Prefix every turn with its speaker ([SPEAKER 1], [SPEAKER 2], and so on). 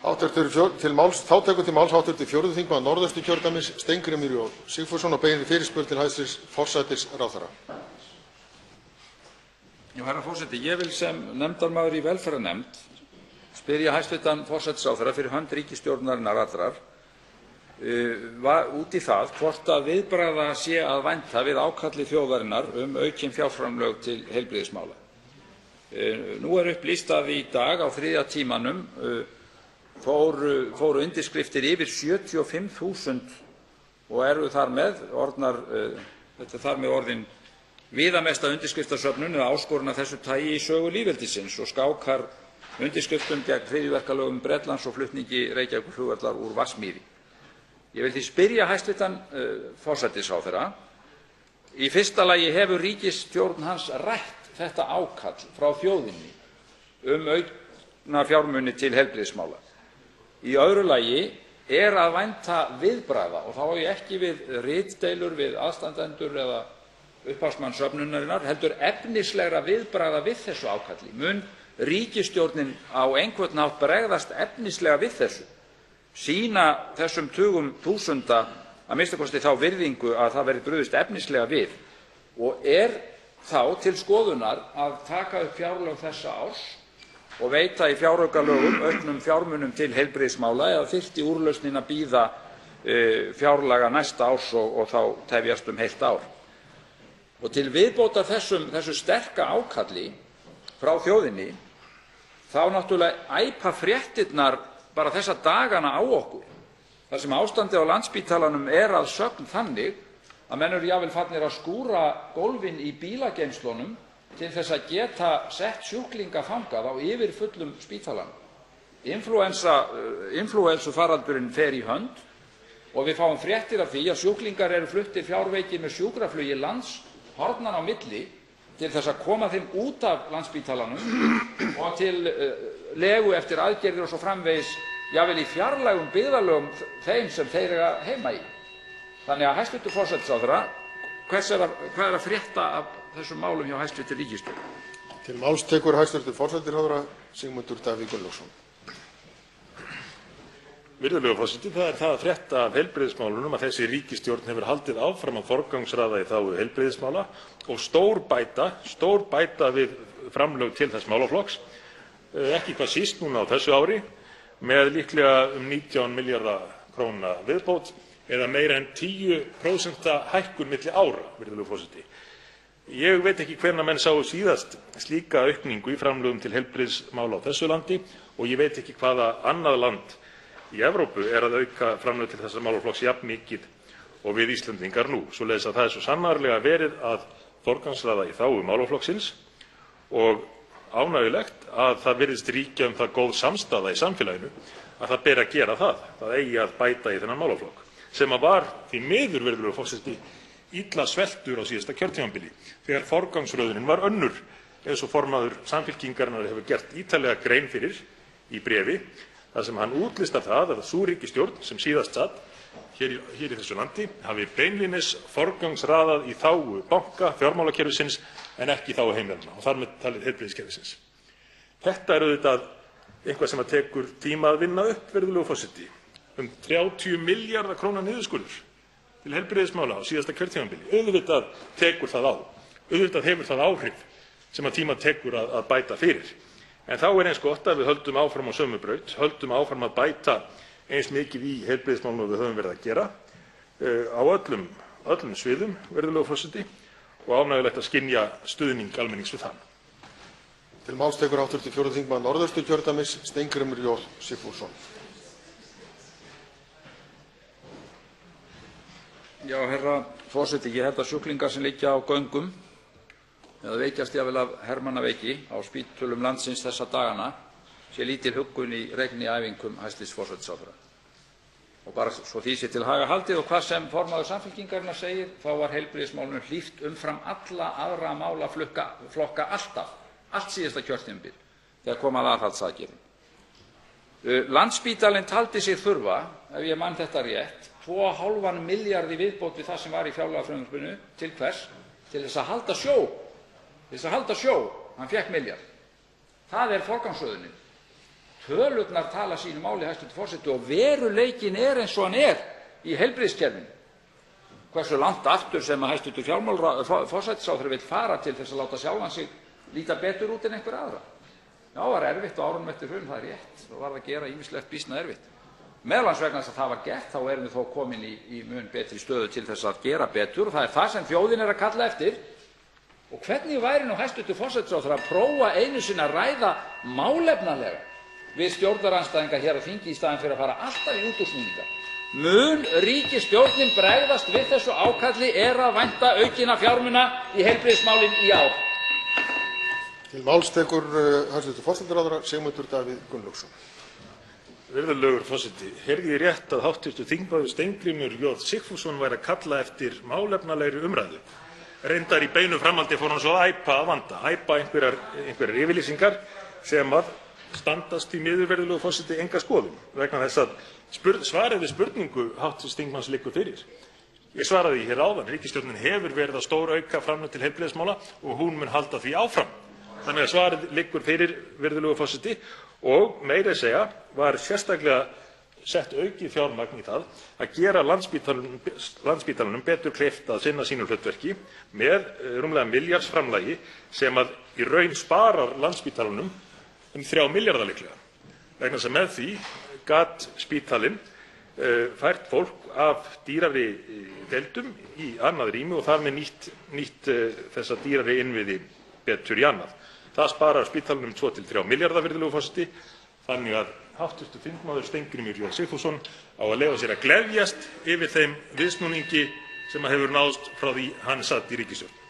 [SPEAKER 1] Þá tekur til máls hv. 4. þingmaður Norðausturkjördæmis, Steingrímur J. Sigfússon, og beinir fyrirspurn til hæstv. forsætisráðherra.
[SPEAKER 2] Herra forseti, ég vil sem nefndarmaður í velferðarnefnd spyrja hæstv. forsætisráðherra fyrir hönd ríkisstjórnarinnar allrar út í það hvort að viðbragða sé að vænta við ákalli þjóðarinnar aukin fjárframlög til heilbrigðismála. Nú upplýst að í dag á þriðja tímanum fóru undirskriftir yfir 75.000 og eru þar með orðin viðamesta undirskriftasöfnun eða áskorun af þessu tagi í sögu lýðveldisins og skákar undirskriftum gegn hryðjuverkalögum Bretlands og flutningi Reykjavíkurflugvallar úr Vatnsmýri. Ég vil því spyrja hæstv. forsætisráðherra: Í fyrsta lagi, hefur ríkisstjórn hans rætt þetta ákall frá þjóðinni aukna fjármuni til heilbrigðismála? Í öðru lagi, að vænta viðbragða, og þá á ég ekki við ritdeilur við aðstandendur eða upphafsmann söfnunarinnar, heldur efnislegra viðbragða við þessu ákalli? Mun ríkisstjórnin á einhvern hátt bregðast efnislega við þessu? Sýna þessum tugum þúsunda að minnsta kosti þá virðingu að það verði brugðist efnislega við? Og þá til skoðunar að taka upp fjárlög þessa árs og veita í fjáraukalögum auknum fjármunum til heilbrigðismála, eða þyrfti úrlausnin að bíða fjárlaga næsta árs og þá tefjast heilt ár? Og til viðbótar þessu sterka ákalli frá þjóðinni, þá náttúrulega æpa fréttirnar bara þessa dagana á okkur, þar sem ástandið á Landspítalanum að sögn þannig að menn eru jafnvel farnir að skúra gólfin í bílageymslunum til þess að geta sett sjúklinga þangað á yfirfullum spítalanum. Inflúensufaraldurinn fer í hönd og við fáum fréttir af því að sjúklingar eru fluttir fjárveikir með sjúkraflugi lands hornan á milli til þess að koma þeim út af Landspítalanum og til legu eftir aðgerðir og svo framvegis, jafnvel í fjarlægum byggðarlögum þeim sem þeir eiga heima í. Þannig að hæstv. forsætisráðherra, hvað að frétta af þessum málum hjá hæstv. ríkisstjórn?
[SPEAKER 1] Til máls tekur hæstv. forsætisráðherra Sigmundur Davíð Gunnlaugsson.
[SPEAKER 3] Virðulegur forseti, það að frétta af heilbrigðismálunum að þessi ríkisstjórn hefur haldið áfram að forgangsraða í þágu heilbrigðismála og stórbæta við framlög til þess málaflokks, ekki hvað síst núna á þessu ári, með líklega 19 milljarða króna viðbót eða meira en 10% hækkun milli ára, virðulegur forseti. Ég veit ekki hvenær menn sáu síðast slíka aukningu í framlögum til heilbrigðismála á þessu landi og ég veit ekki hvaða annað land í Evrópu að auka framlög til þessa málaflokks jafn mikið og við Íslendingar nú. Svoleiðis að það svo sannarlega verið að forgangsraða í þágu málaflokksins og ánægjulegt að það virðist ríkja það góð samstaða í samfélaginu að það beri að gera það. Það eigi að bæta í þennan málaflokk sem var því miður, virðulegur forseti, illa sveltur á síðasta kjörtímabili þegar forgangsröðunin var önnur, eins og formaður Samfylkingarinnar hefur gert ítarlega grein fyrir í bréfi, þar sem hann útlistar það að sú ríkisstjórn sem síðast satt hér í þessu landi hafi beinlínis forgangsraðað í þágu banka, fjármálakerfisins en ekki í þágu heimilanna og þar með talið heilbrigðiskerfisins. Þetta auðvitað eitthvað sem tekur tíma að vinna upp, virðulegur forseti. 30 milljarða króna niðurskurður til heilbrigðismála á síðasta kjörtímabili. Auðvitað tekur það á. Auðvitað hefur það áhrif sem að tíma tekur að bæta fyrir. En þá eins gott að við höldum áfram á sömu braut, höldum áfram að bæta eins mikið í heilbrigðismálum og við höfum verið að gera á öllum sviðum, virðulegur forseti, og ánægjulegt að skynja stuðning almennings við það.
[SPEAKER 1] Til máls tekur hv. 4. þingmaður Norðausturkjördæmis, Steingrímur J. Sigfússon.
[SPEAKER 2] Já, herra forseti, ég held að sjúklingar sem liggja á göngum eða veikjast jafnvel af hermannaveiki á spítölum landsins þessa dagana sé lítil huggun í reikniæfingum hæstv. forsætisráðherra. Og bara svo því sé til haga haldið og hvað sem formaður Samfylkingarinnar segir, þá var heilbrigðismálunum hlíft umfram alla aðra málaflokka alltaf, allt síðasta kjörtímabil þegar kom að aðhaldsaðgerðum. Landspítalinn taldi sig þurfa, ef ég man þetta rétt, 2,5 milljarð í viðbót við það sem var í fjárlagafrumvarpinu. Til hvers? Til þess að halda sjó. Til þess að halda sjó. Hann fékk milljarð. Það forgangsröðunin. Tölurnar tala sínu máli, hæstv. Forseti, og veruleikinn eins og hann í heilbrigðiskerfinu. Hversu langt aftur sem hæstv. Forsætisráðherra vill fara til þess að láta sjálfan sig líta betur út en einhver aðra. Já, það var erfitt á árunum eftir hrun, það rétt. Það var að gera ýmislegt býsna erfitt. Meðal annars vegna þess að það var gert, þá erum við þó komin í mun betri stöðu til þess að gera betur, og það það sem þjóðin að kalla eftir. Og hvernig væri nú hæstv. Forsætisráðherra að prófa einu sinni að ræða málefnalega við stjórnarandstæðinga hér á þingi í staðinn fyrir að fara alltaf í útúrsnúninga? Mun ríkisstjórnin bregðast við þessu ákalli að vænta aukinna fjármuna í heilbrigðismálin í ár?
[SPEAKER 1] Til máls tekur hæstv. forsætisráðherra Sigmundur Davíð Gunnlaugsson.
[SPEAKER 3] Virðulegur forseti, heyrði ég rétt að hv. þingmaður Steingrímur J. Sigfússon væri að kalla eftir málefnalegri umræðu? Reyndar í beinu framhaldi fór hann svo að æpa að vanda, æpa einhverjar yfirlýsingar sem að standast í miður, virðulegur forseti, enga skoðun, vegna þess að svarið við spurningu hv. þingmanns liggur fyrir. Ég svaraði því hér áðan, ríkisstjórnin hefur verið að stórauka framlög til heilbrigðismála og hún mun halda því áfram. Þannig að svarið liggur fyrir, virðulegur forseti, og meira að segja var sérstaklega sett aukið fjármagn í það að gera Landspítalanum betur kleift að sinna sínu hlutverki með rúmlega milljarðsframlagi sem að í raun sparar Landspítalanum 3 milljarða líklega. Vegna þess að með því gat spítalinn fært fólk af dýrari deildum í annað rými og þar með nýtt þessa dýrari innviði betur í annað. Það sparar spítalanum 2 til 3 milljarða, virðulegur forseti, þannig að hv. þingmaður Steingrímur J. Sigfússon á að leyfa sér að gleðjast yfir þeim viðsnúningi sem hefur náðst frá því hann satt í ríkisstjórn.